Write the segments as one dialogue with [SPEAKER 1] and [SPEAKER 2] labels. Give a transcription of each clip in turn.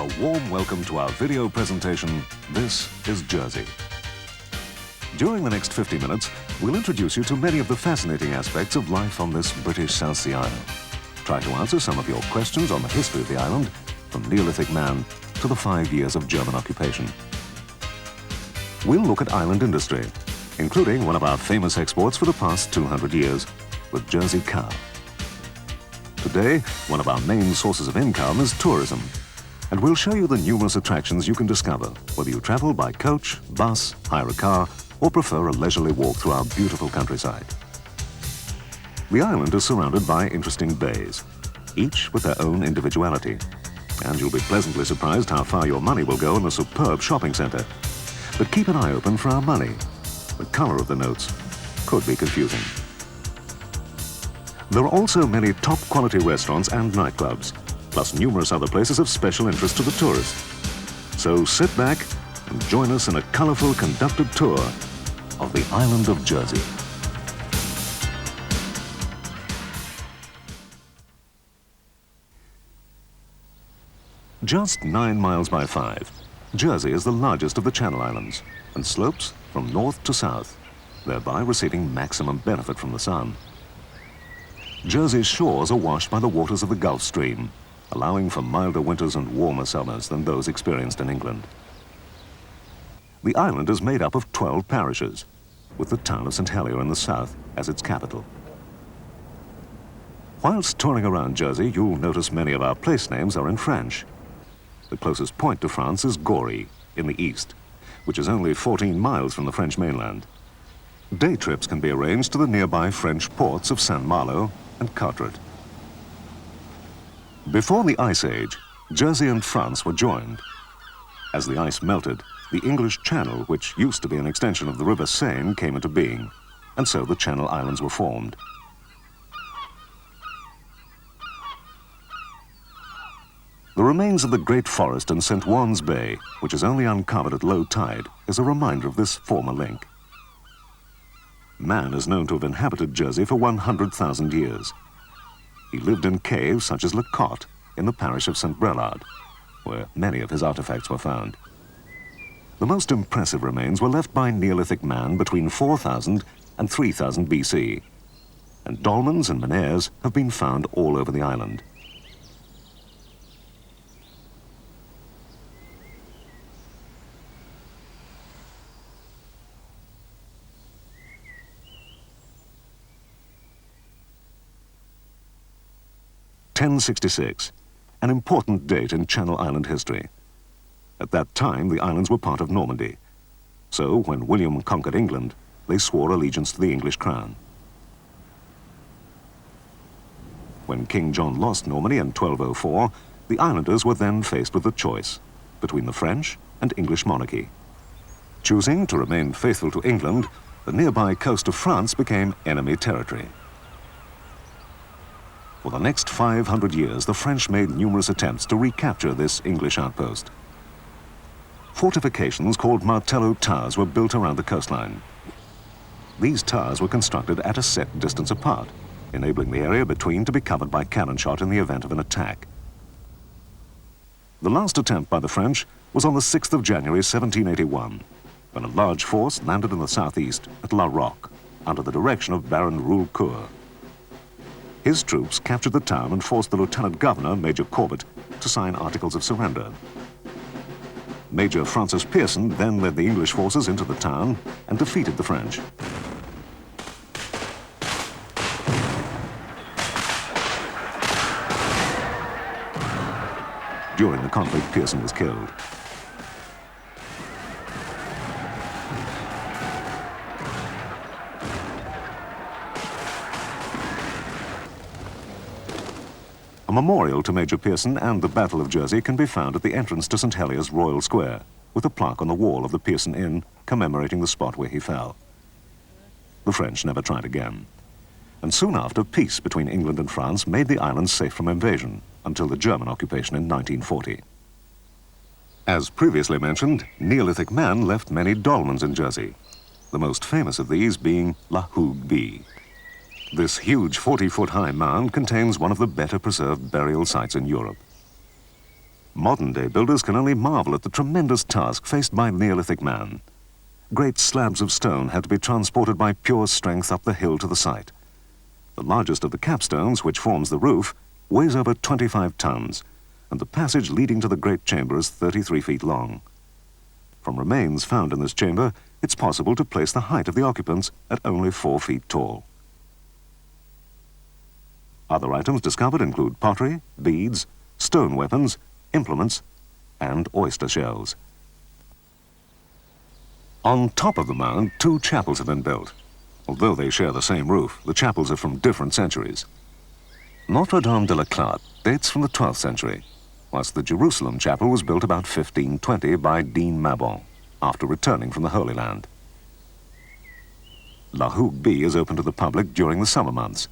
[SPEAKER 1] A warm welcome to our video presentation, This is Jersey. During the next 50 minutes, we'll introduce you to many of the fascinating aspects of life on this British South Sea island. Try to answer some of your questions on the history of the island, from Neolithic man to the 5 years of German occupation. We'll look at island industry, including one of our famous exports for the past 200 years, the Jersey cow. Today, one of our main sources of income is tourism, and we'll show you the numerous attractions you can discover, whether you travel by coach, bus, hire a car, or prefer a leisurely walk through our beautiful countryside. The island is surrounded by interesting bays, each with their own individuality, and you'll be pleasantly surprised how far your money will go in a superb shopping centre. But keep an eye open for our money. The colour of the notes could be confusing. There are also many top-quality restaurants and nightclubs, plus numerous other places of special interest to the tourist. So sit back and join us in a colourful conducted tour of the island of Jersey. Just 9 miles by 5, Jersey is the largest of the Channel Islands and slopes from north to south, thereby receiving maximum benefit from the sun. Jersey's shores are washed by the waters of the Gulf Stream, allowing for milder winters and warmer summers than those experienced in England. The island is made up of 12 parishes, with the town of St Helier in the south as its capital. Whilst touring around Jersey, you'll notice many of our place names are in French. The closest point to France is Gorey, in the east, which is only 14 miles from the French mainland. Day trips can be arranged to the nearby French ports of Saint-Malo and Carteret. Before the Ice Age, Jersey and France were joined. As the ice melted, the English Channel, which used to be an extension of the River Seine, came into being, and so the Channel Islands were formed. The remains of the great forest in St. Juan's Bay, which is only uncovered at low tide, is a reminder of this former link. Man is known to have inhabited Jersey for 100,000 years. He lived in caves such as Le Cotte in the parish of St. Brelard, where many of his artifacts were found. The most impressive remains were left by Neolithic man between 4000 and 3000 BC, and dolmens and menhirs have been found all over the island. (1066), an important date in Channel Island history. At that time, the islands were part of Normandy. So, when William conquered England, they swore allegiance to the English crown. When King John lost Normandy in 1204, the islanders were then faced with a choice between the French and English monarchy. Choosing to remain faithful to England, the nearby coast of France became enemy territory. For the next 500 years, the French made numerous attempts to recapture this English outpost. Fortifications called Martello towers were built around the coastline. These towers were constructed at a set distance apart, enabling the area between to be covered by cannon shot in the event of an attack. The last attempt by the French was on the 6th of January 1781, when a large force landed in the southeast at La Roque, under the direction of Baron Roulecourt. His troops captured the town and forced the Lieutenant Governor, Major Corbett, to sign articles of surrender. Major Francis Pearson then led the English forces into the town and defeated the French. During the conflict, Pearson was killed. A memorial to Major Pearson and the Battle of Jersey can be found at the entrance to St. Helier's Royal Square, with a plaque on the wall of the Pearson Inn commemorating the spot where he fell. The French never tried again, and soon after, peace between England and France made the island safe from invasion until the German occupation in 1940. As previously mentioned, Neolithic man left many dolmens in Jersey, the most famous of these being La Hougue B. This huge 40-foot-high mound contains one of the better preserved burial sites in Europe. Modern-day builders can only marvel at the tremendous task faced by Neolithic man. Great slabs of stone had to be transported by pure strength up the hill to the site. The largest of the capstones, which forms the roof, weighs over 25 tons, and the passage leading to the great chamber is 33 feet long. From remains found in this chamber, it's possible to place the height of the occupants at only 4 feet tall. Other items discovered include pottery, beads, stone weapons, implements, and oyster shells. On top of the mound, 2 chapels have been built. Although they share the same roof, the chapels are from different centuries. Notre-Dame de la Clarté dates from the 12th century, whilst the Jerusalem chapel was built about 1520 by Dean Mabon, after returning from the Holy Land. La Hougue B is open to the public during the summer months,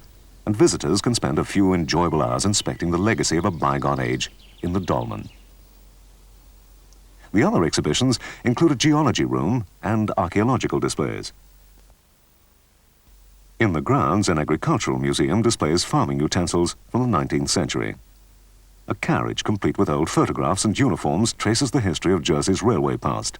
[SPEAKER 1] and visitors can spend a few enjoyable hours inspecting the legacy of a bygone age in the dolmen. The other exhibitions include a geology room and archaeological displays. In the grounds, an agricultural museum displays farming utensils from the 19th century. A carriage complete with old photographs and uniforms traces the history of Jersey's railway past.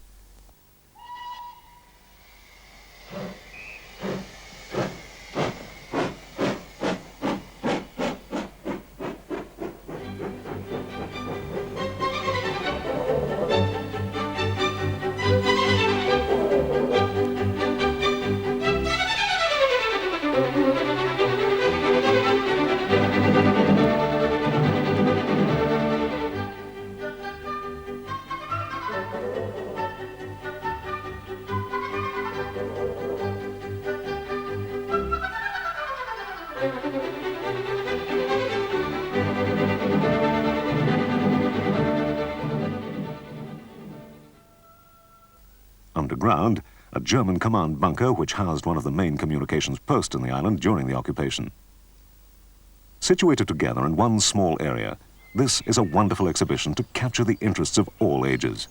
[SPEAKER 1] Underground, a German command bunker which housed one of the main communications posts in the island during the occupation. Situated together in one small area, this is a wonderful exhibition to capture the interests of all ages.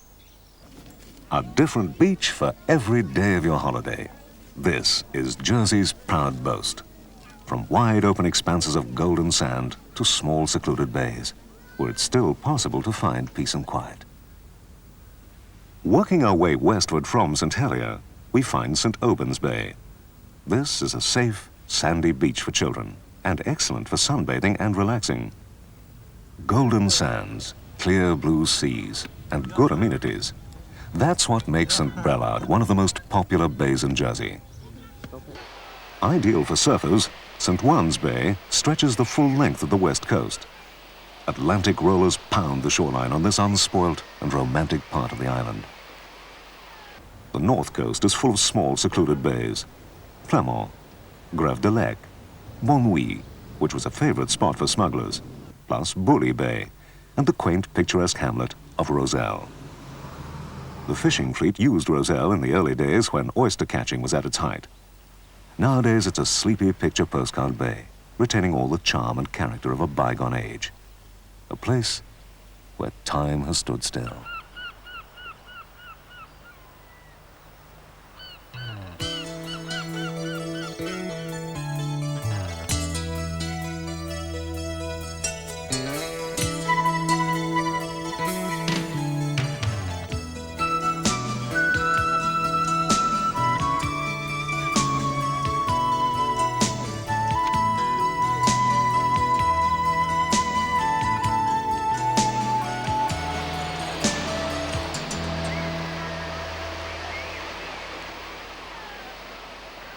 [SPEAKER 1] A different beach for every day of your holiday. This is Jersey's proud boast. From wide open expanses of golden sand to small secluded bays, where it's still possible to find peace and quiet. Working our way westward from St. Helier, we find St. Aubin's Bay. This is a safe, sandy beach for children, and excellent for sunbathing and relaxing. Golden sands, clear blue seas, and good amenities. That's what makes St. Brelard one of the most popular bays in Jersey. Ideal for surfers, St. Juan's Bay stretches the full length of the west coast. Atlantic rollers pound the shoreline on this unspoilt and romantic part of the island. The north coast is full of small secluded bays. Clermont, Grève de Lec, Bonnuy, which was a favorite spot for smugglers, plus Bully Bay, and the quaint picturesque hamlet of Roselle. The fishing fleet used Roselle in the early days when oyster catching was at its height. Nowadays it's a sleepy picture postcard bay, retaining all the charm and character of a bygone age. A place where time has stood still.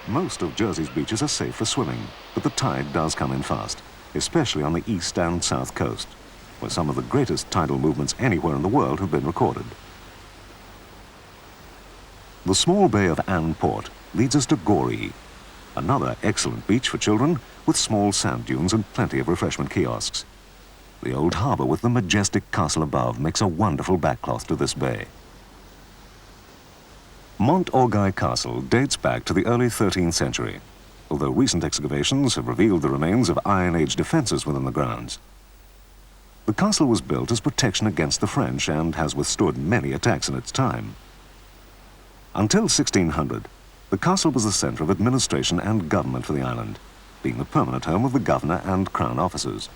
[SPEAKER 1] Most of Jersey's beaches are safe for swimming, but the tide does come in fast, especially on the east and south coast, where some of the greatest tidal movements anywhere in the world have been recorded. The small bay of Anne Port leads us to Goree, another excellent beach for children with small sand dunes and plenty of refreshment kiosks. The old harbour with the majestic castle above makes a wonderful backcloth to this bay. Mont Orgueil Castle dates back to the early 13th century, although recent excavations have revealed the remains of Iron Age defences within the grounds. The castle was built as protection against the French and has withstood many attacks in its time. Until 1600, the castle was the centre of administration and government for the island, being the permanent home of the governor and crown officers.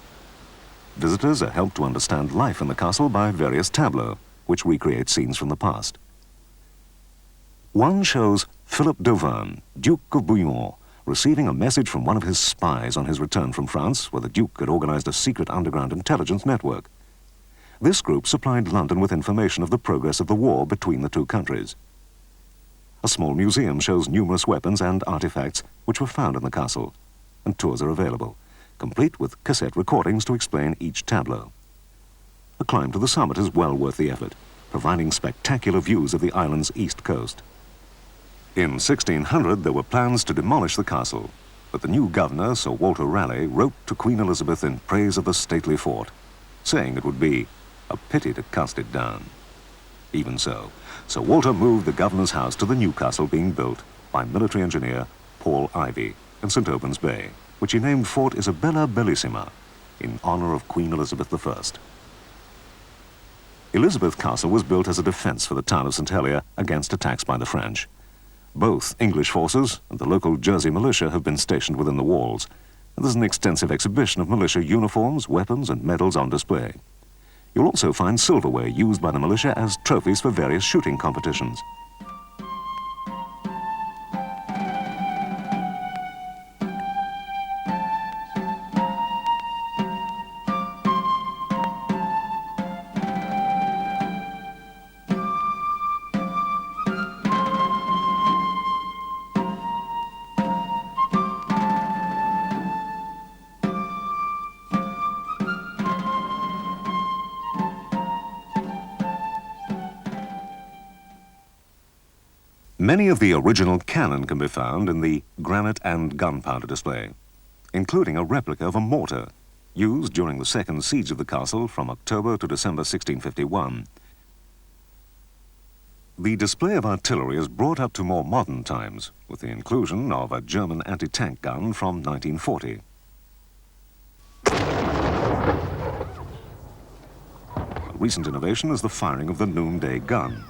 [SPEAKER 1] visitors are helped to understand life in the castle by various tableaux, which recreate scenes from the past. One shows Philip d'Auvergne, Duke of Bouillon, receiving a message from one of his spies on his return from France, where the Duke had organized a secret underground intelligence network. This group supplied London with information of the progress of the war between the two countries. A small museum shows numerous weapons and artifacts which were found in the castle, and tours are available, complete with cassette recordings to explain each tableau. A climb to the summit is well worth the effort, providing spectacular views of the island's east coast. In 1600, there were plans to demolish the castle, but the new governor, Sir Walter Raleigh, wrote to Queen Elizabeth in praise of the stately fort, saying it would be a pity to cast it down. Even so, Sir Walter moved the governor's house to the new castle being built by military engineer Paul Ivy in St. Albans Bay, which he named Fort Isabella Bellissima in honor of Queen Elizabeth I. Elizabeth Castle was built as a defense for the town of St. Helier against attacks by the French. Both English forces and the local Jersey militia have been stationed within the walls, and there's an extensive exhibition of militia uniforms, weapons, and medals on display. You'll also find silverware used by the militia as trophies for various shooting competitions. Many of the original cannon can be found in the granite and gunpowder display, including a replica of a mortar used during the second siege of the castle from October to December 1651. The display of artillery is brought up to more modern times with the inclusion of a German anti-tank gun from 1940. A recent innovation is the firing of the noonday gun.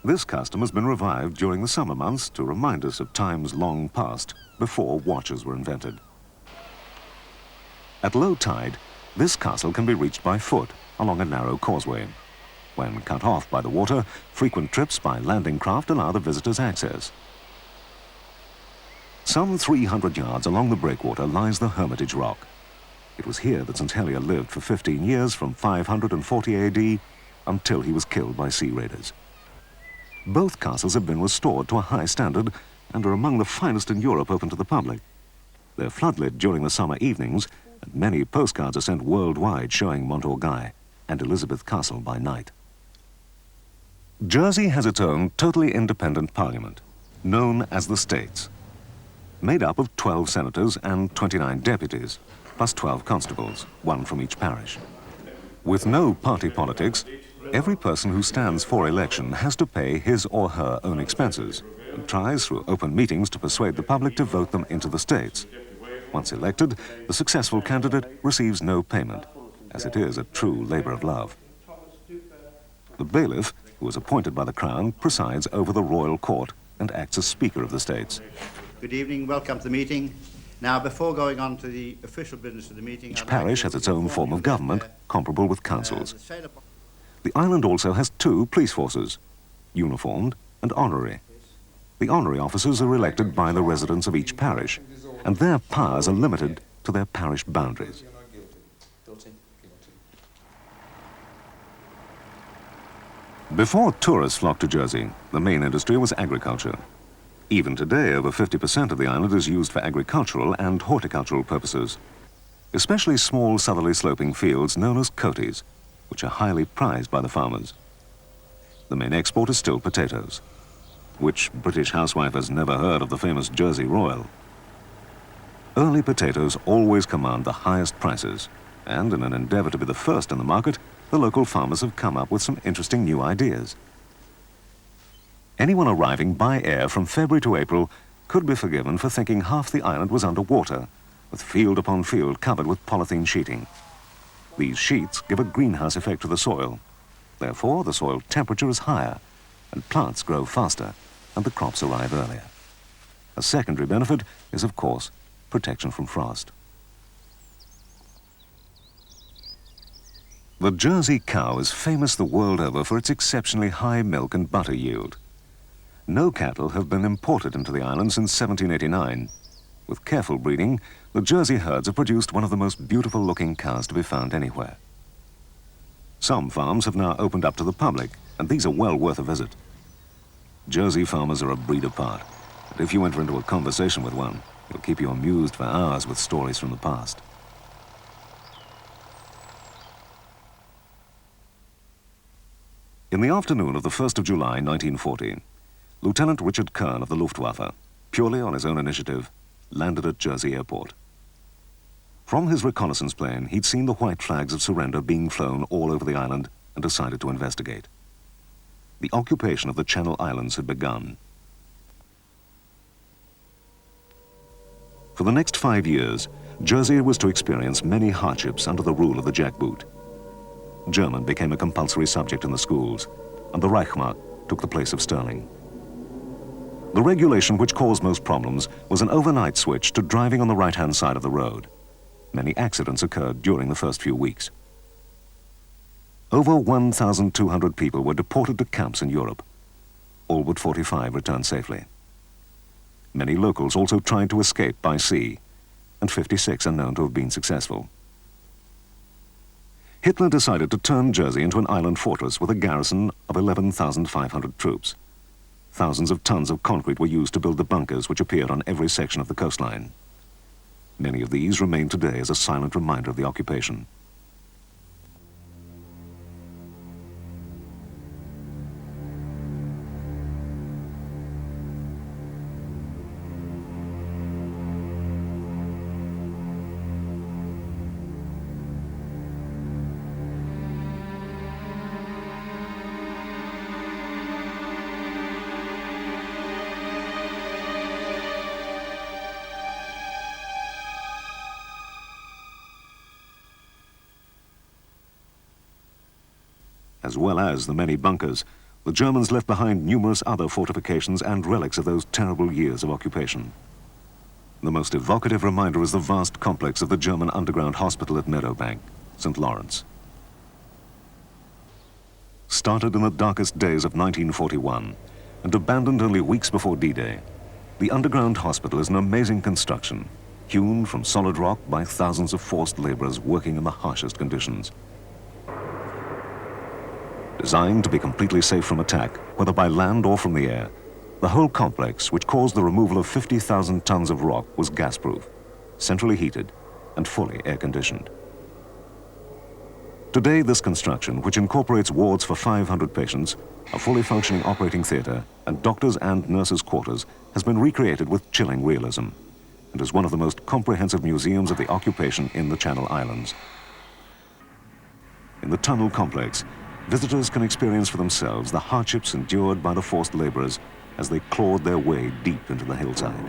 [SPEAKER 1] This custom has been revived during the summer months to remind us of times long past, before watches were invented. At low tide, this castle can be reached by foot along a narrow causeway. When cut off by the water, frequent trips by landing craft allow the visitors access. Some 300 yards along the breakwater lies the Hermitage Rock. It was here that St. Helier lived for 15 years from 540 AD until he was killed by sea raiders. Both castles have been restored to a high standard and are among the finest in Europe open to the public. They're floodlit during the summer evenings, and many postcards are sent worldwide showing Montorgueil and Elizabeth Castle by night. Jersey has its own totally independent parliament, known as the States, made up of 12 senators and 29 deputies, plus 12 constables, one from each parish. With no party politics, every person who stands for election has to pay his or her own expenses and tries through open meetings to persuade the public to vote them into the States. Once elected, the successful candidate receives no payment, as it is a true labor of love. The bailiff, who is appointed by the Crown, presides over the royal court and acts as Speaker of the States.
[SPEAKER 2] Good evening, welcome to the meeting. Now, before going on to the official business of the meeting...
[SPEAKER 1] Each parish has its own form of government, comparable with councils. The island also has two police forces, uniformed and honorary. The honorary officers are elected by the residents of each parish, and their powers are limited to their parish boundaries. Before tourists flocked to Jersey, the main industry was agriculture. Even today, over 50% of the island is used for agricultural and horticultural purposes, especially small southerly sloping fields known as coaties, which are highly prized by the farmers. The main export is still potatoes. Which British housewife has never heard of the famous Jersey Royal? Early potatoes always command the highest prices, and in an endeavor to be the first in the market, the local farmers have come up with some interesting new ideas. Anyone arriving by air from February to April could be forgiven for thinking half the island was underwater, with field upon field covered with polythene sheeting. These sheets give a greenhouse effect to the soil. Therefore, the soil temperature is higher, and plants grow faster, and the crops arrive earlier. A secondary benefit is, of course, protection from frost. The Jersey cow is famous the world over for its exceptionally high milk and butter yield. No cattle have been imported into the island since 1789. With careful breeding, the Jersey herds have produced one of the most beautiful-looking cows to be found anywhere. Some farms have now opened up to the public, and these are well worth a visit. Jersey farmers are a breed apart, and if you enter into a conversation with one, it'll keep you amused for hours with stories from the past. In the afternoon of the 1st of July, 1914, Lieutenant Richard Kern of the Luftwaffe, purely on his own initiative, landed at Jersey Airport. From his reconnaissance plane, he'd seen the white flags of surrender being flown all over the island and decided to investigate. The occupation of the Channel Islands had begun. For the next 5 years, Jersey was to experience many hardships under the rule of the jackboot. German became a compulsory subject in the schools, and the Reichsmark took the place of sterling. The regulation which caused most problems was an overnight switch to driving on the right-hand side of the road. Many accidents occurred during the first few weeks. Over 1,200 people were deported to camps in Europe. All but 45 returned safely. Many locals also tried to escape by sea, and 56 are known to have been successful. Hitler decided to turn Jersey into an island fortress with a garrison of 11,500 troops. Thousands of tons of concrete were used to build the bunkers which appeared on every section of the coastline. Many of these remain today as a silent reminder of the occupation. As well as the many bunkers, the Germans left behind numerous other fortifications and relics of those terrible years of occupation. The most evocative reminder is the vast complex of the German underground hospital at Meadowbank, St. Lawrence. Started in the darkest days of 1941 and abandoned only weeks before D-Day, the underground hospital is an amazing construction, hewn from solid rock by thousands of forced laborers working in the harshest conditions. Designed to be completely safe from attack, whether by land or from the air, the whole complex, which caused the removal of 50,000 tons of rock, was gas-proof, centrally heated, and fully air-conditioned. Today, this construction, which incorporates wards for 500 patients, a fully functioning operating theater, and doctors' and nurses' quarters, has been recreated with chilling realism, and is one of the most comprehensive museums of the occupation in the Channel Islands. In the tunnel complex, visitors can experience for themselves the hardships endured by the forced laborers as they clawed their way deep into the hillside.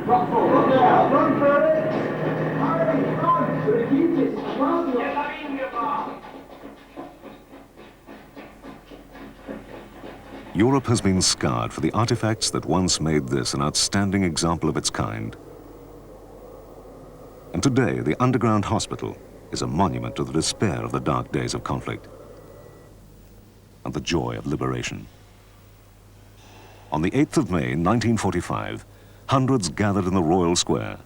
[SPEAKER 3] Run for it! Hurry, run! Run!
[SPEAKER 1] Europe has been scarred for the artifacts that once made this an outstanding example of its kind. And today, the underground hospital is a monument to the despair of the dark days of conflict and the joy of liberation. On the 8th of May, 1945, hundreds gathered in the Royal Square,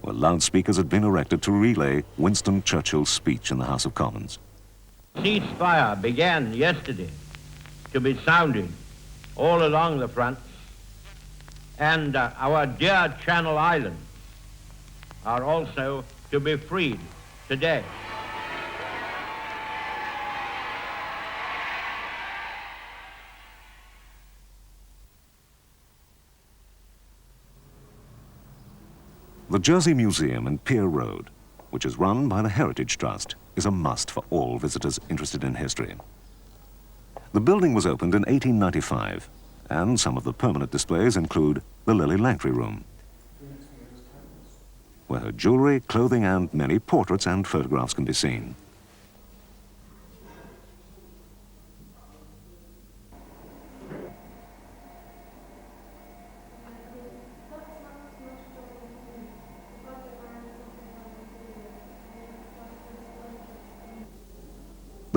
[SPEAKER 1] where loudspeakers had been erected to relay Winston Churchill's speech in the House of Commons.
[SPEAKER 4] Ceasefire began yesterday to be sounded all along the front, and our dear Channel Islands are also to be freed today.
[SPEAKER 1] The Jersey Museum in Pier Road, which is run by the Heritage Trust, is a must for all visitors interested in history. The building was opened in 1895, and some of the permanent displays include the Lily Langtry Room, where her jewelry, clothing, and many portraits and photographs can be seen.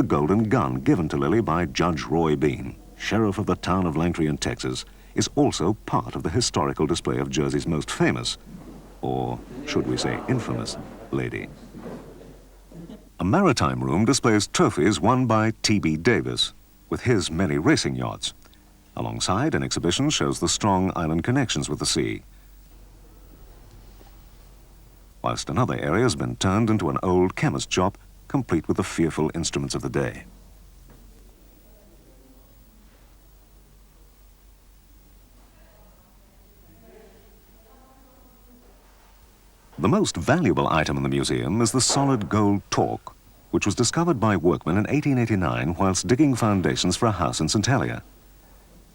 [SPEAKER 1] The golden gun given to Lily by Judge Roy Bean, sheriff of the town of Langtry in Texas, is also part of the historical display of Jersey's most famous, or should we say infamous, lady. A maritime room displays trophies won by T.B. Davis with his many racing yachts. Alongside, an exhibition shows the strong island connections with the sea, whilst another area has been turned into an old chemist shop, complete with the fearful instruments of the day. The most valuable item in the museum is the solid gold torque, which was discovered by workmen in 1889 whilst digging foundations for a house in St. Helier.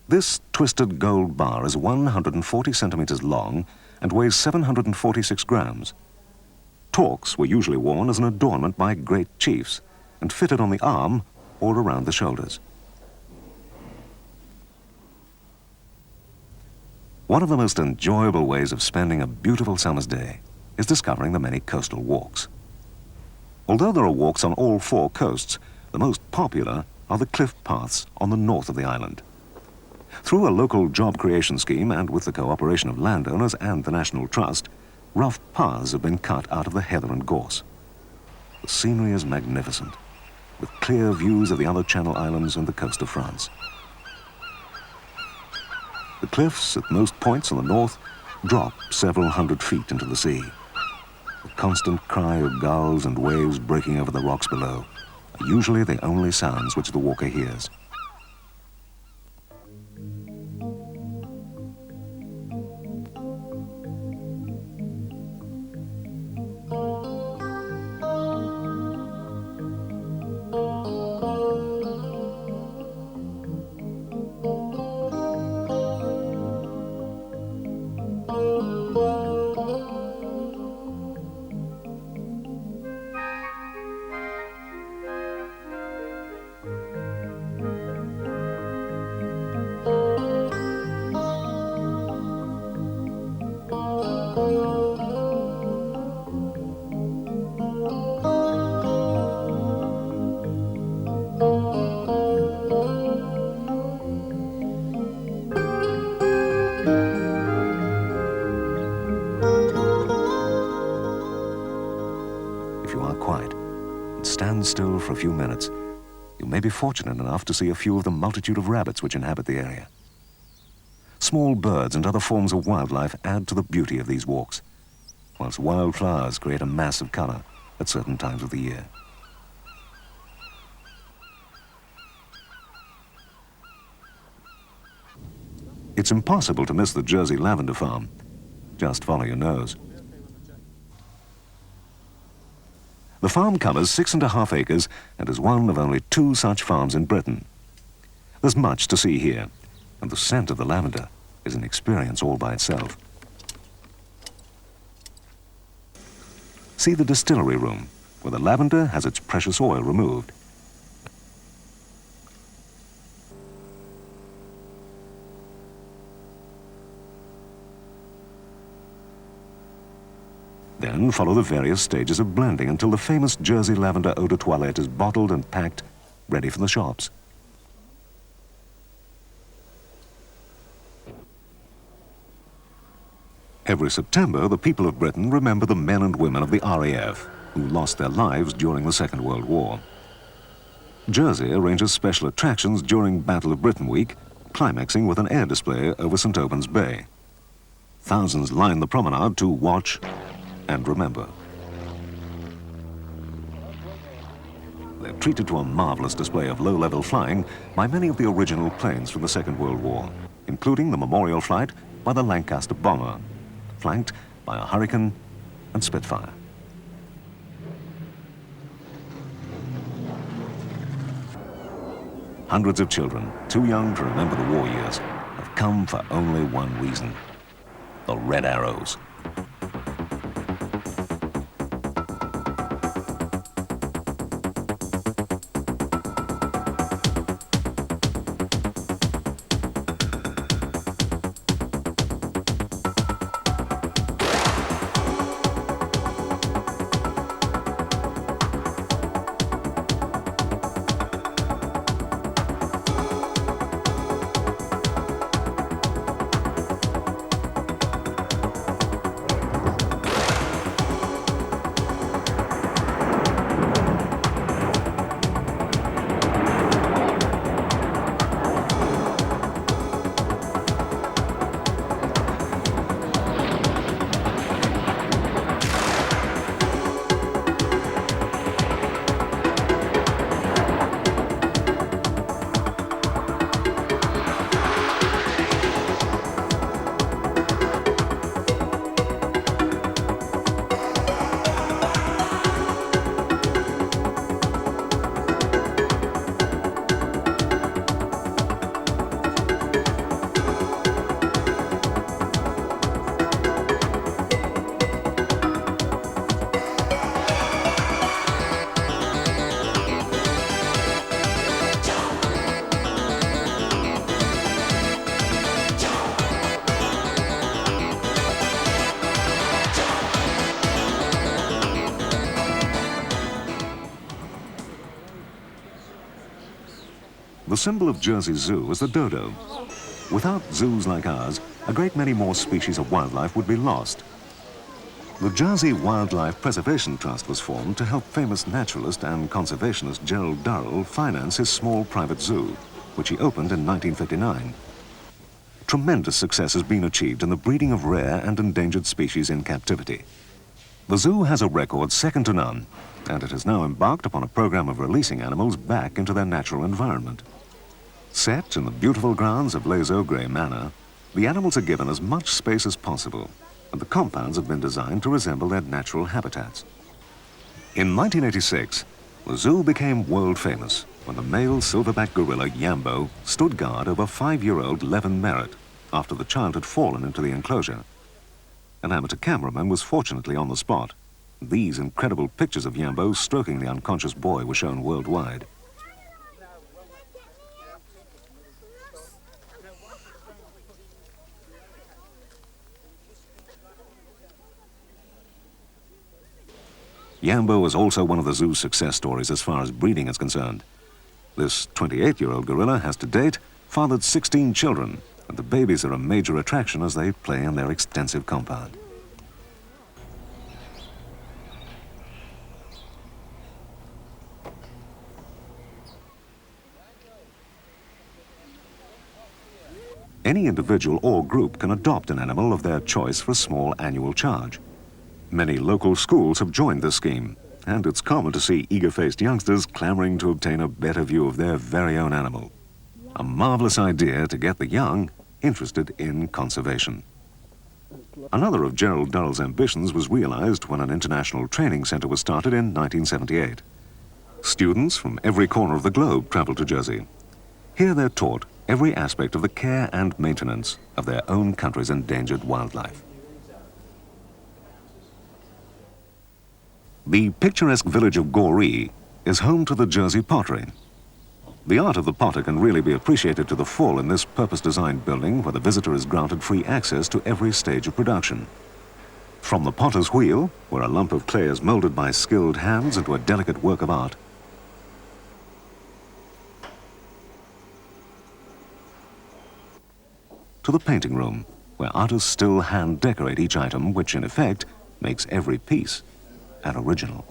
[SPEAKER 1] This twisted gold bar is 140 centimeters long and weighs 746 grams. Torques were usually worn as an adornment by great chiefs and fitted on the arm or around the shoulders. One of the most enjoyable ways of spending a beautiful summer's day is discovering the many coastal walks. Although there are walks on all 4 coasts, the most popular are the cliff paths on the north of the island. Through a local job creation scheme and with the cooperation of landowners and the National Trust, rough paths have been cut out of the heather and gorse. The scenery is magnificent, with clear views of the other Channel Islands and the coast of France. The cliffs at most points on the north drop several hundred feet into the sea. The constant cry of gulls and waves breaking over the rocks below are usually the only sounds which the walker hears. If you are quiet and stand still for a few minutes, you may be fortunate enough to see a few of the multitude of rabbits which inhabit the area. Small birds and other forms of wildlife add to the beauty of these walks, whilst wildflowers create a mass of color at certain times of the year. It's impossible to miss the Jersey lavender farm. Just follow your nose. The farm covers 6.5 acres and is one of only 2 such farms in Britain. There's much to see here, and the scent of the lavender is an experience all by itself. See the distillery room, where the lavender has its precious oil removed. Then follow the various stages of blending until the famous Jersey lavender eau de toilette is bottled and packed, ready for the shops. Every September, the people of Britain remember the men and women of the RAF who lost their lives during the Second World War. Jersey arranges special attractions during Battle of Britain Week, climaxing with an air display over St. Albans Bay. Thousands line the promenade to watch and remember. They're treated to a marvelous display of low-level flying by many of the original planes from the Second World War, including the memorial flight by the Lancaster bomber, flanked by a Hurricane and Spitfire. Hundreds of children, too young to remember the war years, have come for only one reason: the Red Arrows. The symbol of Jersey Zoo is the dodo. Without zoos like ours, a great many more species of wildlife would be lost. The Jersey Wildlife Preservation Trust was formed to help famous naturalist and conservationist Gerald Durrell finance his small private zoo, which he opened in 1959. Tremendous success has been achieved in the breeding of rare and endangered species in captivity. The zoo has a record second to none, and it has now embarked upon a program of releasing animals back into their natural environment. Set in the beautiful grounds of Les Augres Manor, the animals are given as much space as possible, and the compounds have been designed to resemble their natural habitats. In 1986, the zoo became world famous when the male silverback gorilla Yambo stood guard over 5-year-old Levin Merritt after the child had fallen into the enclosure. An amateur cameraman was fortunately on the spot. These incredible pictures of Yambo stroking the unconscious boy were shown worldwide. Yambo is also one of the zoo's success stories as far as breeding is concerned. This 28-year-old gorilla has to date fathered 16 children, and the babies are a major attraction as they play in their extensive compound. Any individual or group can adopt an animal of their choice for a small annual charge. Many local schools have joined this scheme, and it's common to see eager-faced youngsters clamoring to obtain a better view of their very own animal. A marvelous idea to get the young interested in conservation. Another of Gerald Durrell's ambitions was realized when an international training center was started in 1978. Students from every corner of the globe travel to Jersey. Here they're taught every aspect of the care and maintenance of their own country's endangered wildlife. The picturesque village of Goree is home to the Jersey pottery. The art of the potter can really be appreciated to the full in this purpose-designed building where the visitor is granted free access to every stage of production. From the potter's wheel, where a lump of clay is molded by skilled hands into a delicate work of art, to the painting room, where artists still hand-decorate each item, which in effect makes every piece an original.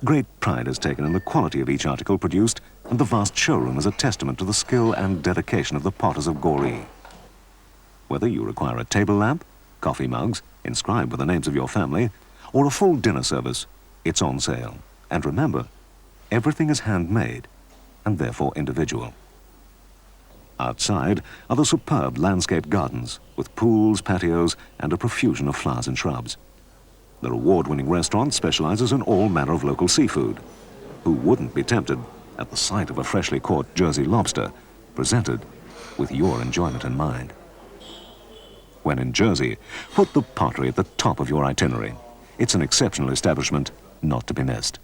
[SPEAKER 1] Great pride is taken in the quality of each article produced, and the vast showroom is a testament to the skill and dedication of the potters of Goree. Whether you require a table lamp, coffee mugs, inscribed with the names of your family, or a full dinner service, it's on sale. And remember, everything is handmade, and therefore individual. Outside are the superb landscape gardens with pools, patios, and a profusion of flowers and shrubs. The award-winning restaurant specializes in all manner of local seafood. Who wouldn't be tempted at the sight of a freshly caught Jersey lobster presented with your enjoyment in mind? When in Jersey, put the pottery at the top of your itinerary. It's an exceptional establishment not to be missed.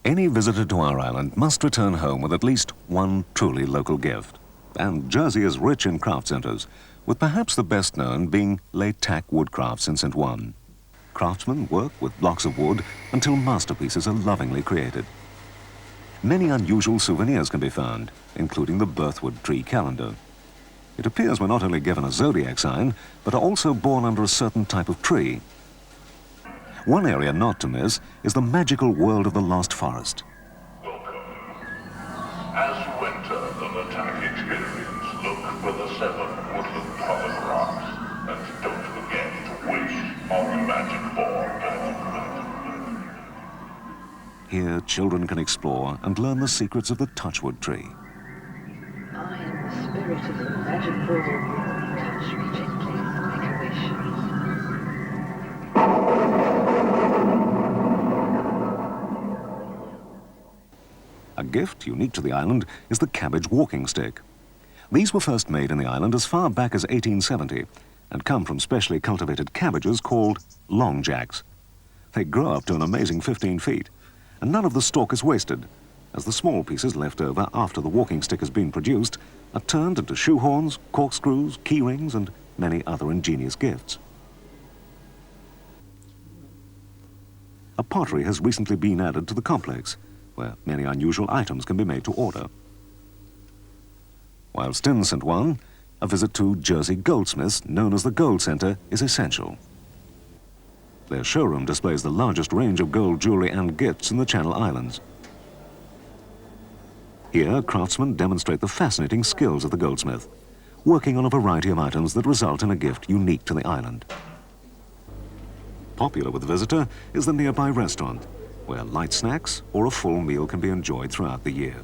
[SPEAKER 1] Any visitor to our island must return home with at least one truly local gift. And Jersey is rich in craft centers, with perhaps the best known being Les Tac Woodcrafts in St. Juan. Craftsmen work with blocks of wood until masterpieces are lovingly created. Many unusual souvenirs can be found, including the birthwood tree calendar. It appears we're not only given a zodiac sign, but are also born under a certain type of tree. One area not to miss is the magical world of the lost forest.
[SPEAKER 5] Welcome. As you enter the Latak experience, look for the 7 woodland common rocks, and don't forget to wish on the magic board.
[SPEAKER 1] Here, children can explore and learn the secrets of the touchwood tree.
[SPEAKER 6] I am the spirit of the magic ball. Touch me gently, make a wish.
[SPEAKER 1] A gift unique to the island is the cabbage walking stick. These were first made in the island as far back as 1870 and come from specially cultivated cabbages called long jacks. They grow up to an amazing 15 feet, and none of the stalk is wasted, as the small pieces left over after the walking stick has been produced are turned into shoehorns, corkscrews, key rings, and many other ingenious gifts. a pottery has recently been added to the complex, where many unusual items can be made to order. Whilst in St. Juan, a visit to Jersey goldsmiths, known as the Gold Centre, is essential. Their showroom displays the largest range of gold jewellery and gifts in the Channel Islands. Here, craftsmen demonstrate the fascinating skills of the goldsmith, working on a variety of items that result in a gift unique to the island. Popular with the visitor is the nearby restaurant, where light snacks or a full meal can be enjoyed throughout the year.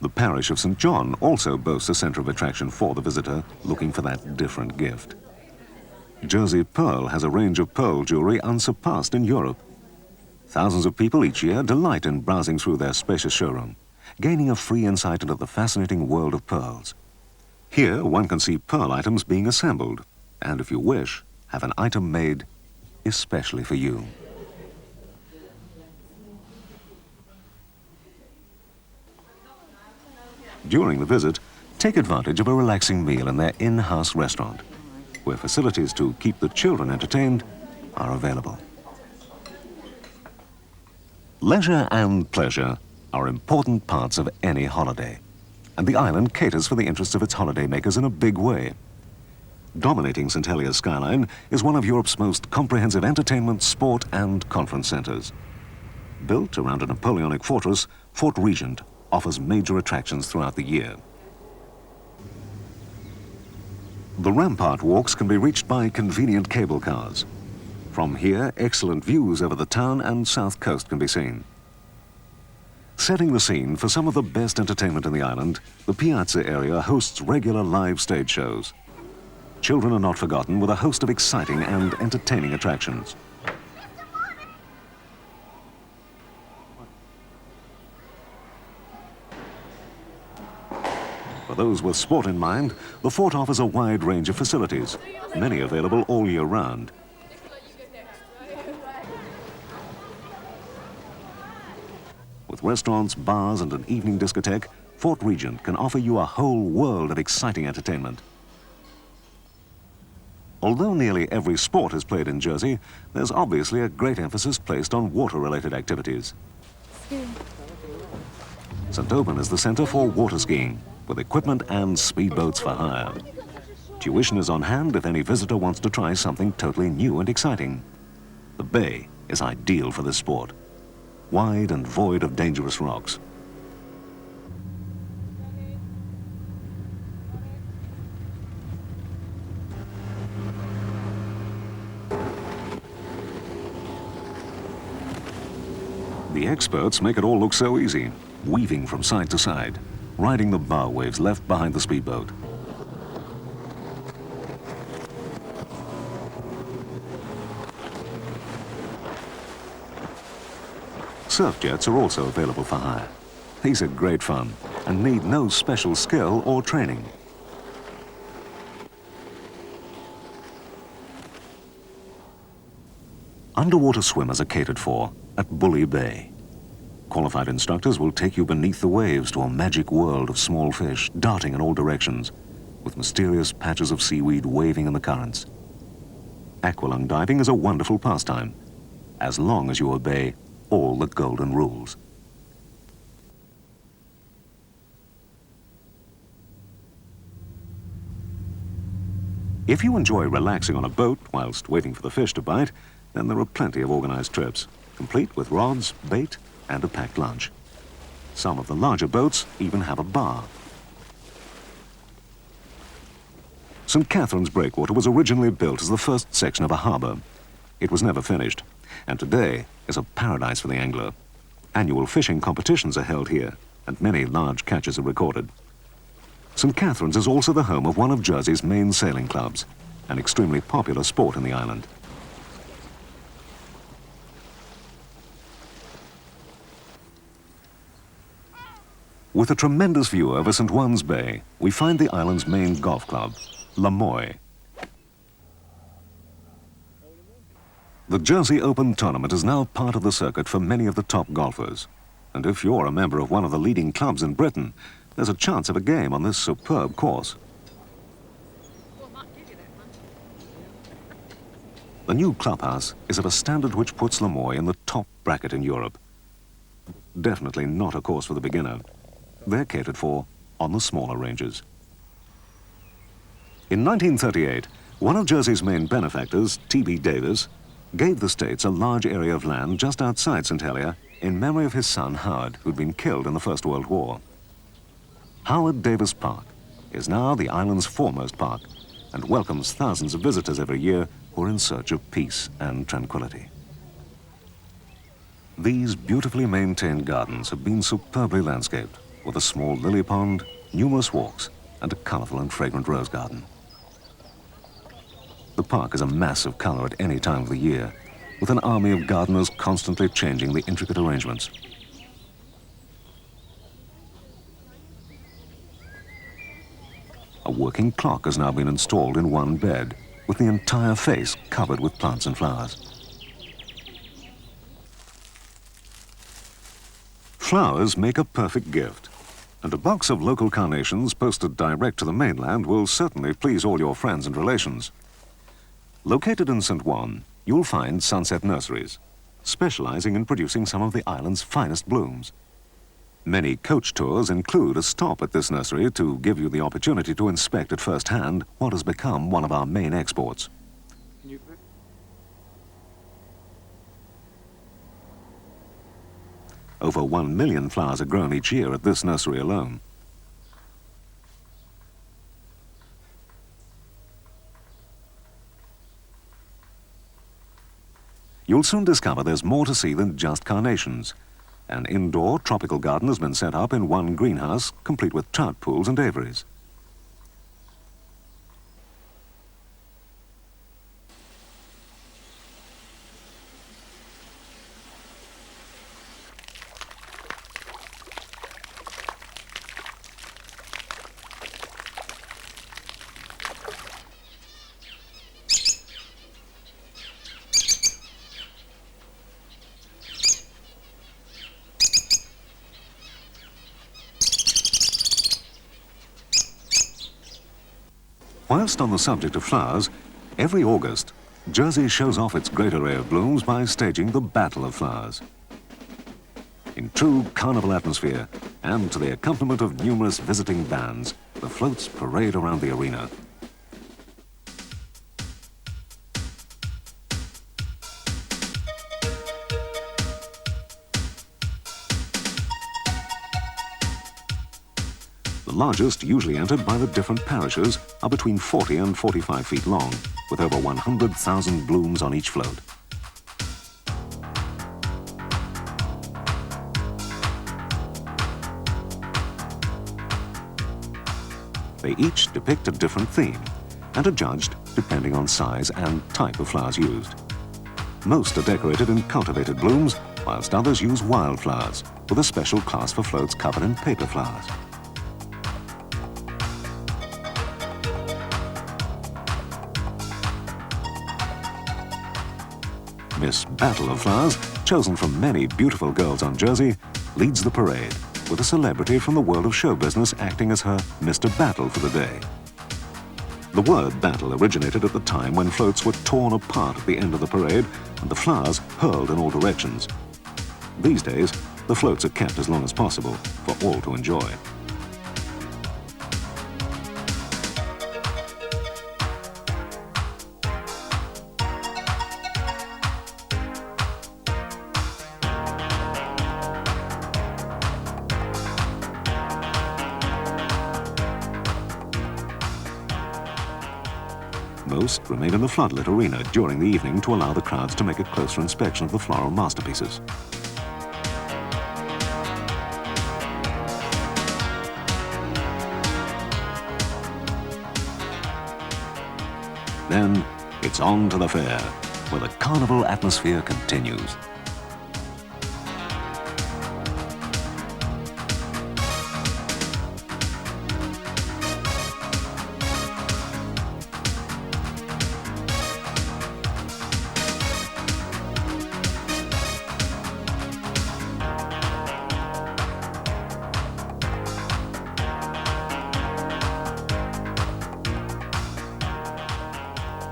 [SPEAKER 1] The parish of St. John also boasts a centre of attraction for the visitor looking for that different gift. Jersey Pearl has a range of pearl jewellery unsurpassed in Europe. Thousands of people each year delight in browsing through their spacious showroom, gaining a free insight into the fascinating world of pearls. Here, one can see pearl items being assembled, and if you wish, have an item made especially for you. During the visit, take advantage of a relaxing meal in their in-house restaurant, where facilities to keep the children entertained are available. Leisure and pleasure are important parts of any holiday, and the island caters for the interests of its holidaymakers in a big way. Dominating St. Heliers skyline is one of Europe's most comprehensive entertainment, sport and conference centres. Built around a Napoleonic fortress, Fort Regent offers major attractions throughout the year. The rampart walks can be reached by convenient cable cars. From here, excellent views over the town and south coast can be seen. Setting the scene for some of the best entertainment in the island, the Piazza area hosts regular live stage shows. Children are not forgotten with a host of exciting and entertaining attractions. For those with sport in mind, the fort offers a wide range of facilities, many available all year round. With restaurants, bars and an evening discotheque, Fort Regent can offer you a whole world of exciting entertainment. Although nearly every sport is played in Jersey, there's obviously a great emphasis placed on water-related activities. St. Oban is the centre for water skiing, with equipment and speedboats for hire. Tuition is on hand if any visitor wants to try something totally new and exciting. The bay is ideal for this sport, wide and void of dangerous rocks. The experts make it all look so easy, weaving from side to side, riding the bow waves left behind the speedboat. Surf jets are also available for hire. These are great fun and need no special skill or training. Underwater swimmers are catered for at Bully Bay. Qualified instructors will take you beneath the waves to a magic world of small fish darting in all directions, with mysterious patches of seaweed waving in the currents. Aqualung diving is a wonderful pastime, as long as you obey all the golden rules. If you enjoy relaxing on a boat whilst waiting for the fish to bite, then there are plenty of organized trips, complete with rods, bait, and a packed lunch. Some of the larger boats even have a bar. St. Catherine's Breakwater was originally built as the first section of a harbour. It was never finished, and today is a paradise for the angler. Annual fishing competitions are held here, and many large catches are recorded. St. Catherine's is also the home of one of Jersey's main sailing clubs, an extremely popular sport in the island. With a tremendous view over St. Juan's Bay, we find the island's main golf club, La Moy. The Jersey Open tournament is now part of the circuit for many of the top golfers. And if you're a member of one of the leading clubs in Britain, there's a chance of a game on this superb course. The new clubhouse is of a standard which puts Lemoy in the top bracket in Europe. Definitely not a course for the beginner. They're catered for on the smaller ranges. In 1938, one of Jersey's main benefactors, T.B. Davis, gave the States a large area of land just outside St. Helier in memory of his son Howard, who'd been killed in the First World War. Howard Davis Park is now the island's foremost park and welcomes thousands of visitors every year who are in search of peace and tranquility. These beautifully maintained gardens have been superbly landscaped with a small lily pond, numerous walks, and a colourful and fragrant rose garden. The park is a mass of colour at any time of the year, with an army of gardeners constantly changing the intricate arrangements. A working clock has now been installed in one bed, with the entire face covered with plants and flowers. Flowers make a perfect gift, and a box of local carnations posted direct to the mainland will certainly please all your friends and relations. Located in St. Juan, you'll find Sunset Nurseries, specializing in producing some of the island's finest blooms. Many coach tours include a stop at this nursery to give you the opportunity to inspect at first hand what has become one of our main exports. Over 1 million flowers are grown each year at this nursery alone. You'll soon discover there's more to see than just carnations. An indoor tropical garden has been set up in one greenhouse, complete with trout pools and aviaries. Whilst on the subject of flowers, every August, Jersey shows off its great array of blooms by staging the Battle of Flowers. In true carnival atmosphere, and to the accompaniment of numerous visiting bands, the floats parade around the arena. The largest, usually entered by the different parishes, are between 40 and 45 feet long, with over 100,000 blooms on each float. They each depict a different theme and are judged depending on size and type of flowers used. Most are decorated in cultivated blooms, whilst others use wildflowers, with a special class for floats covered in paper flowers. This Battle of Flowers, chosen from many beautiful girls on Jersey, leads the parade, with a celebrity from the world of show business acting as her Mr. Battle for the day. The word battle originated at the time when floats were torn apart at the end of the parade and the flowers hurled in all directions. These days, the floats are kept as long as possible for all to enjoy. Most remain in the floodlit arena during the evening to allow the crowds to make a closer inspection of the floral masterpieces. Then it's on to the fair, where the carnival atmosphere continues.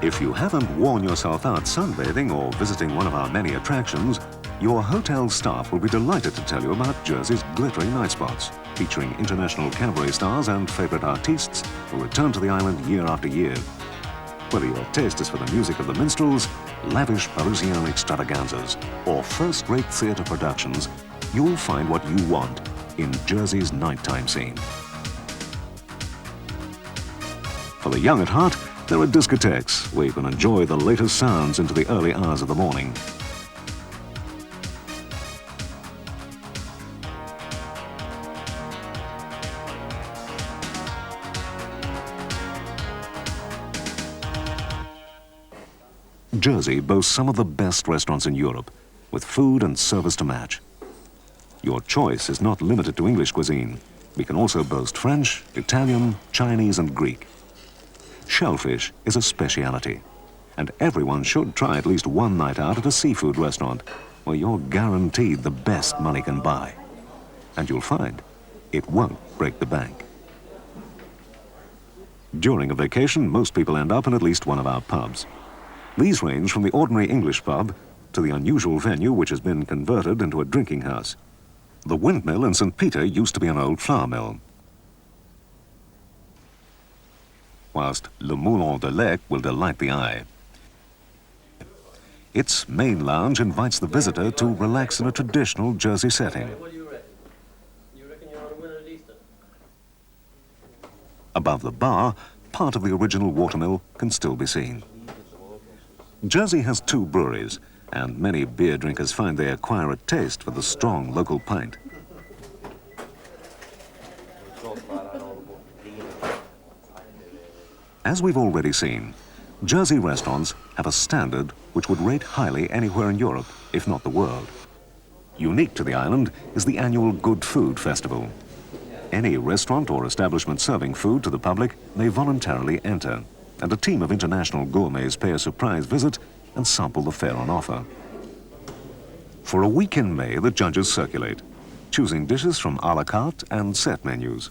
[SPEAKER 1] If you haven't worn yourself out sunbathing or visiting one of our many attractions, your hotel staff will be delighted to tell you about Jersey's glittering night spots, featuring international cabaret stars and favourite artistes who return to the island year after year. Whether your taste is for the music of the minstrels, lavish Parisian extravaganzas, or first-rate theatre productions, you'll find what you want in Jersey's nighttime scene. For the young at heart, there are discotheques where you can enjoy the latest sounds into the early hours of the morning. Jersey boasts some of the best restaurants in Europe, with food and service to match. Your choice is not limited to English cuisine. We can also boast French, Italian, Chinese and Greek. Shellfish is a speciality, and everyone should try at least one night out at a seafood restaurant where you're guaranteed the best money can buy. And you'll find it won't break the bank. During a vacation, most people end up in at least one of our pubs. These range from the ordinary English pub to the unusual venue which has been converted into a drinking house. The windmill in St. Peter used to be an old flour mill, whilst Le Moulin de Lec will delight the eye. Its main lounge invites the visitor to relax in a traditional Jersey setting.
[SPEAKER 7] What do you reckon? You reckon you're on a winner at Easter?
[SPEAKER 1] Above the bar, part of the original watermill can still be seen. Jersey has 2 breweries, and many beer drinkers find they acquire a taste for the strong local pint. As we've already seen, Jersey restaurants have a standard which would rate highly anywhere in Europe, if not the world. Unique to the island is the annual Good Food Festival. Any restaurant or establishment serving food to the public may voluntarily enter, and a team of international gourmets pay a surprise visit and sample the fare on offer. For a week in May, the judges circulate, choosing dishes from a la carte and set menus.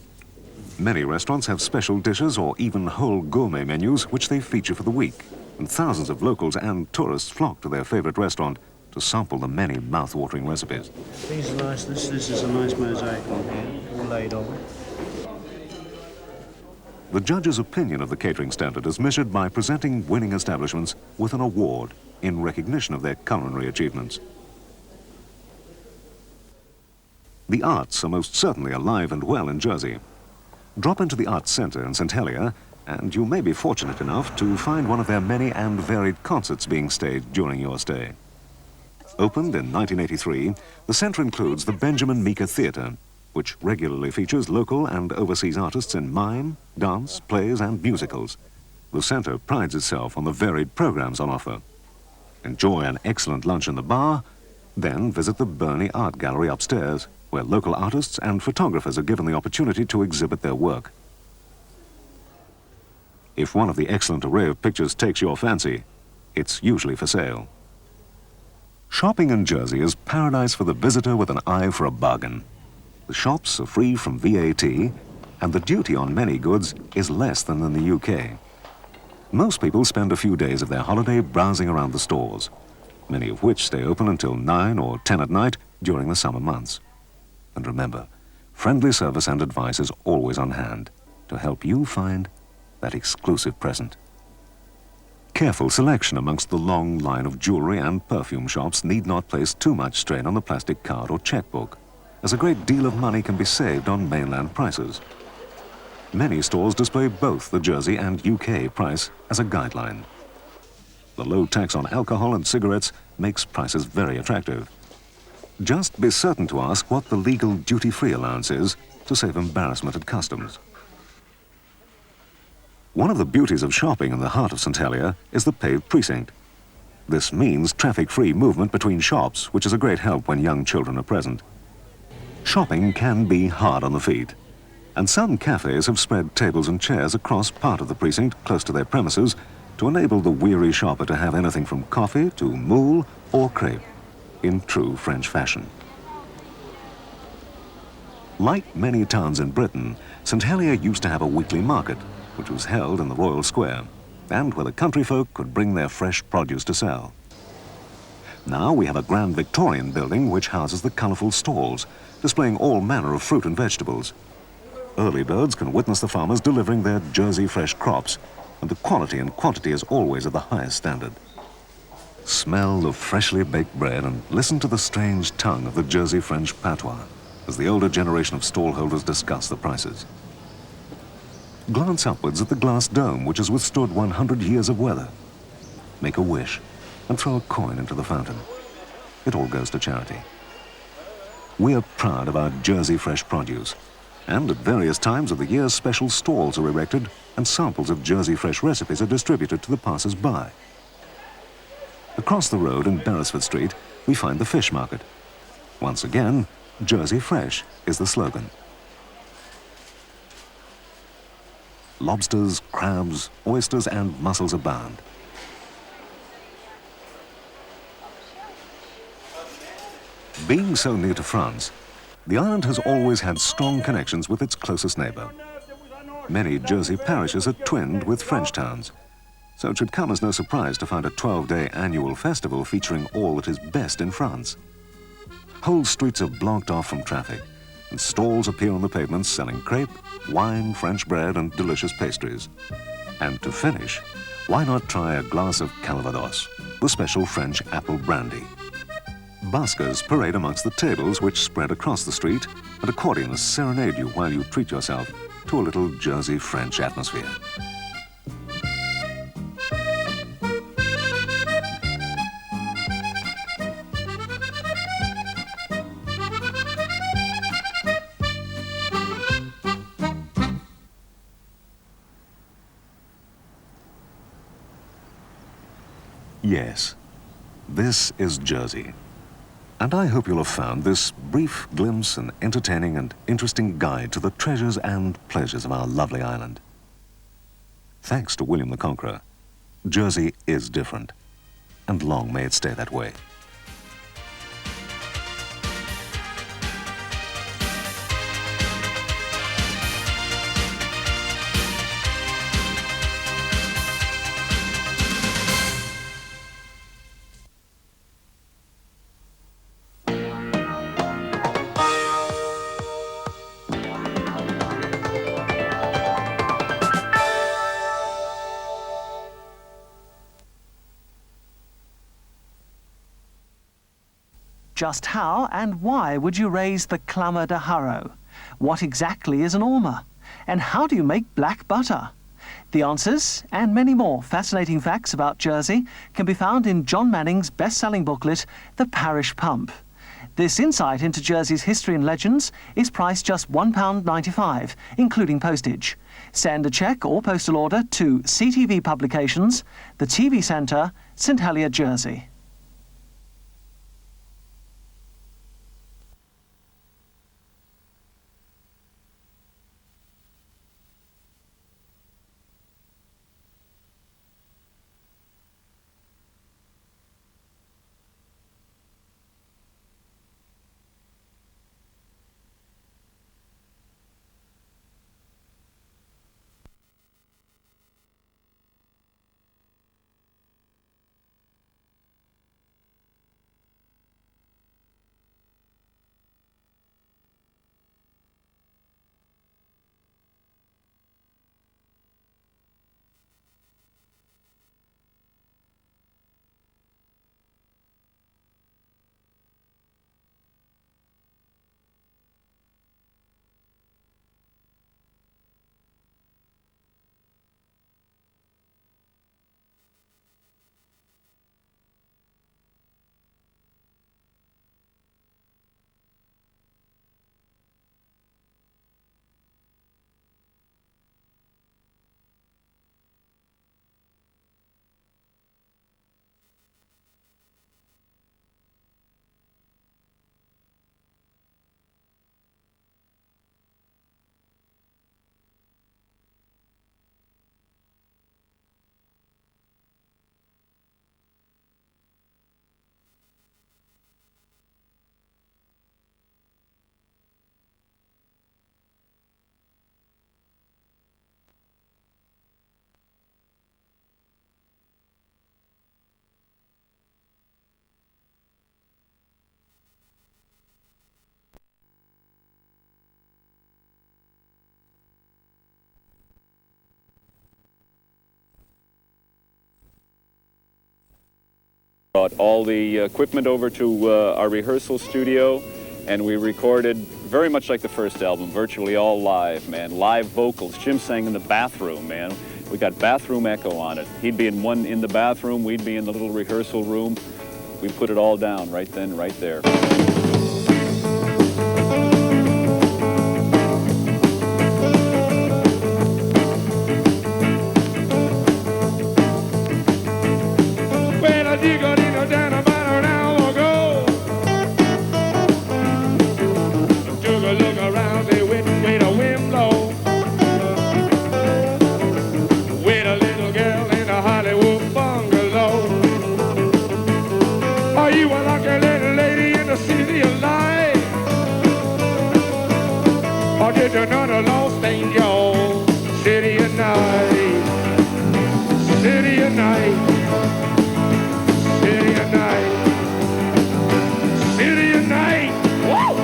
[SPEAKER 1] Many restaurants have special dishes or even whole gourmet menus which they feature for the week, and thousands of locals and tourists flock to their favorite restaurant to sample the many mouth-watering recipes.
[SPEAKER 8] These are nice. This is a nice mosaic on here, all laid on.
[SPEAKER 1] The judge's opinion of the catering standard is measured by presenting winning establishments with an award in recognition of their culinary achievements. The arts are most certainly alive and well in Jersey. Drop into the Arts Centre in St. Helier, and you may be fortunate enough to find one of their many and varied concerts being staged during your stay. Opened in 1983, the centre includes the Benjamin Meeker Theatre, which regularly features local and overseas artists in mime, dance, plays and musicals. The centre prides itself on the varied programmes on offer. Enjoy an excellent lunch in the bar, then visit the Burney Art Gallery upstairs, where local artists and photographers are given the opportunity to exhibit their work. If one of the excellent array of pictures takes your fancy, it's usually for sale. Shopping in Jersey is paradise for the visitor with an eye for a bargain. The shops are free from VAT, and the duty on many goods is less than in the UK. Most people spend a few days of their holiday browsing around the stores, many of which stay open until 9 or 10 at night during the summer months. And remember, friendly service and advice is always on hand to help you find that exclusive present. Careful selection amongst the long line of jewellery and perfume shops need not place too much strain on the plastic card or checkbook, as a great deal of money can be saved on mainland prices. Many stores display both the Jersey and UK price as a guideline. The low tax on alcohol and cigarettes makes prices very attractive. Just be certain to ask what the legal duty-free allowance is to save embarrassment at customs. One of the beauties of shopping in the heart of St. Helier is the paved precinct. This means traffic-free movement between shops, which is a great help when young children are present. Shopping can be hard on the feet, and some cafes have spread tables and chairs across part of the precinct close to their premises to enable the weary shopper to have anything from coffee to moule or crepe in true French fashion. Like many towns in Britain, St. Helier used to have a weekly market, which was held in the Royal Square. and where the country folk could bring their fresh produce to sell. Now we have a grand Victorian building which houses the colourful stalls, displaying all manner of fruit and vegetables. Early birds can witness the farmers delivering their Jersey fresh crops, and the quality and quantity is always of the highest standard. Smell the freshly baked bread and listen to the strange tongue of the Jersey French patois as the older generation of stallholders discuss the prices. Glance upwards at the glass dome which has withstood 100 years of weather. Make a wish and throw a coin into the fountain. It all goes to charity. We are proud of our Jersey fresh produce, and at various times of the year special stalls are erected and samples of Jersey fresh recipes are distributed to the passers-by. Across the road in Beresford Street, we find the fish market. Once again, Jersey fresh is the slogan. Lobsters, crabs, oysters and mussels abound. Being so near to France, the island has always had strong connections with its closest neighbour. Many Jersey parishes are twinned with French towns, so it should come as no surprise to find a 12-day annual festival featuring all that is best in France. Whole streets are blocked off from traffic, and stalls appear on the pavements selling crepe, wine, French bread and delicious pastries. And to finish, why not try a glass of Calvados, the special French apple brandy? Buskers parade amongst the tables which spread across the street, and accordionists serenade you while you treat yourself to a little Jersey French atmosphere. Yes, this is Jersey. And I hope you'll have found this brief glimpse an entertaining and interesting guide to the treasures and pleasures of our lovely island. Thanks to William the Conqueror, Jersey is different, and long may it stay that way.
[SPEAKER 9] Just how and why would you raise the Clumber de Harrow? What exactly is an ormer? And how do you make black butter? The answers, and many more fascinating facts about Jersey, can be found in John Manning's best-selling booklet, The Parish Pump. This insight into Jersey's history and legends is priced just £1.95, including postage. Send a cheque or postal order to CTV Publications, the TV Centre, St Helier, Jersey.
[SPEAKER 10] brought all the equipment over to our rehearsal studio, and we recorded very much like the first album, virtually all live, man. Live vocals. Jim sang in the bathroom, man. We got bathroom echo on it. He'd be in the bathroom, we'd be in the little rehearsal room. We put it all down right then, right there.
[SPEAKER 3] Another lost angel, city at night, city at night, city at night, city at night. Whoa,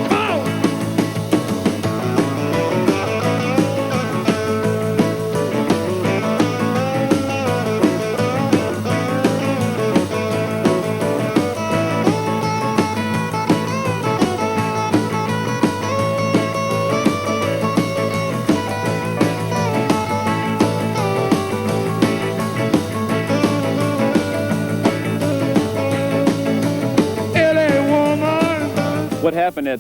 [SPEAKER 10] What happened at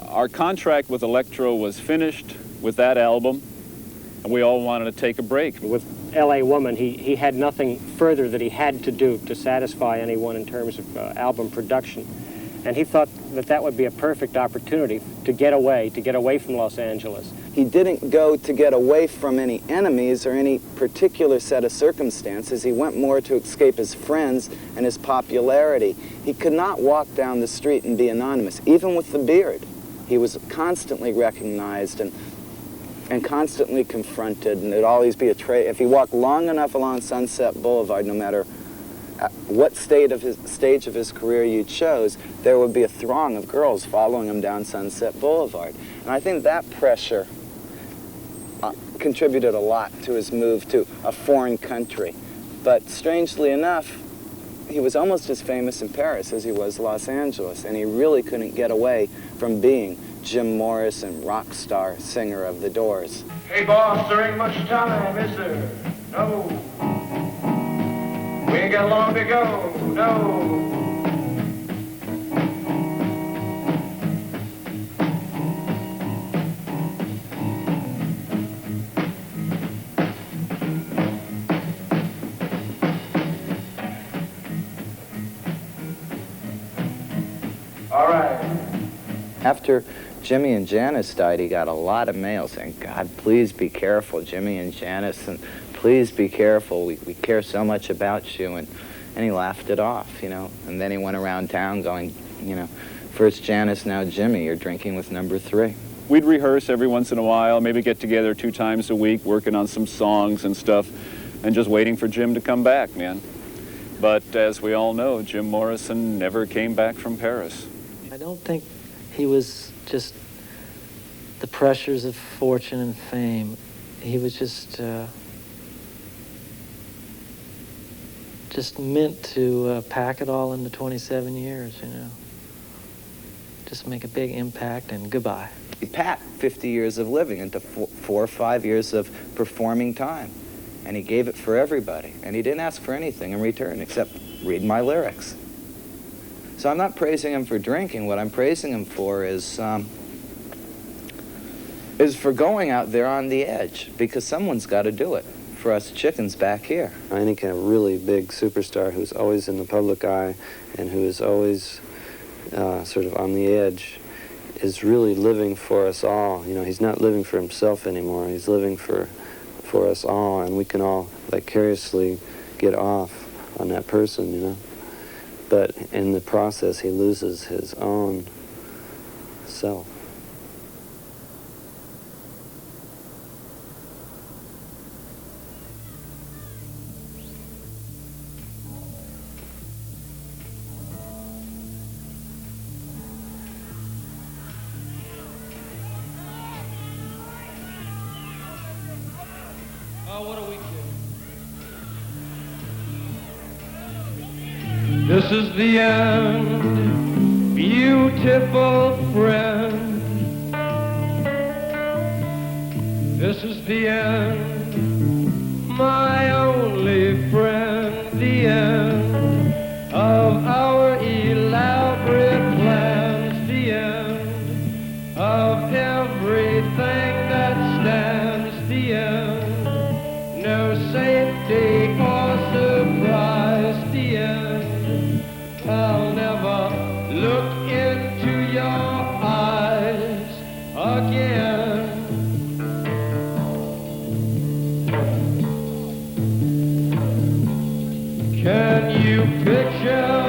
[SPEAKER 10] our contract with Electro was finished with that album, and we all wanted to take a break.
[SPEAKER 7] With L.A. Woman, he had nothing further that he had to do to satisfy anyone in terms of album production. And he thought that that would be a perfect opportunity to get away from Los Angeles.
[SPEAKER 11] He didn't go to get away from any enemies or any particular set of circumstances. He went more to escape his friends and his popularity. He could not walk down the street and be anonymous, even with the beard. He was constantly recognized and constantly confronted, and there'd always be a trail. If he walked long enough along Sunset Boulevard, no matter what stage of his career you chose, there would be a throng of girls following him down Sunset Boulevard. And I think that pressure contributed a lot to his move to a foreign country. But strangely enough, he was almost as famous in Paris as he was Los Angeles, and he really couldn't get away from being Jim Morrison, rock star singer of The Doors.
[SPEAKER 3] Hey boss, there ain't much time, is there? No. We ain't got long to go, no. All right.
[SPEAKER 11] After Jimmy and Janice died, he got a lot of mail saying, God, please be careful, Jimmy and Janice, and please be careful, we care so much about you, and he laughed it off, you know, and then he went around town going, you know, first Janice, now Jimmy, you're drinking with number 3.
[SPEAKER 10] We'd rehearse every once in a while, maybe get together 2 times a week, working on some songs and stuff, and just waiting for Jim to come back, man. But as we all know, Jim Morrison never came back from Paris.
[SPEAKER 12] I don't think he was just the pressures of fortune and fame. He was just meant to pack it all into 27 years, you know. Just make a big impact and goodbye.
[SPEAKER 11] He packed 50 years of living into 4 or 5 years of performing time. And he gave it for everybody. And he didn't ask for anything in return except read my lyrics. So I'm not praising him for drinking. What I'm praising him for is for going out there on the edge, because someone's got to do it for us chickens back here.
[SPEAKER 13] I think a really big superstar who's always in the public eye and who is always sort of on the edge is really living for us all. You know, he's not living for himself anymore. He's living for us all, and we can all vicariously get off on that person, you know. But in the process, he loses his own self.
[SPEAKER 3] Oh, what a weekend. This is the end, beautiful friend. This is the end, my only friend, the end of our elaborate plans, the end of everything that stands, the end, no safety or surprise, the end, I'll never look into your eyes again. Can you picture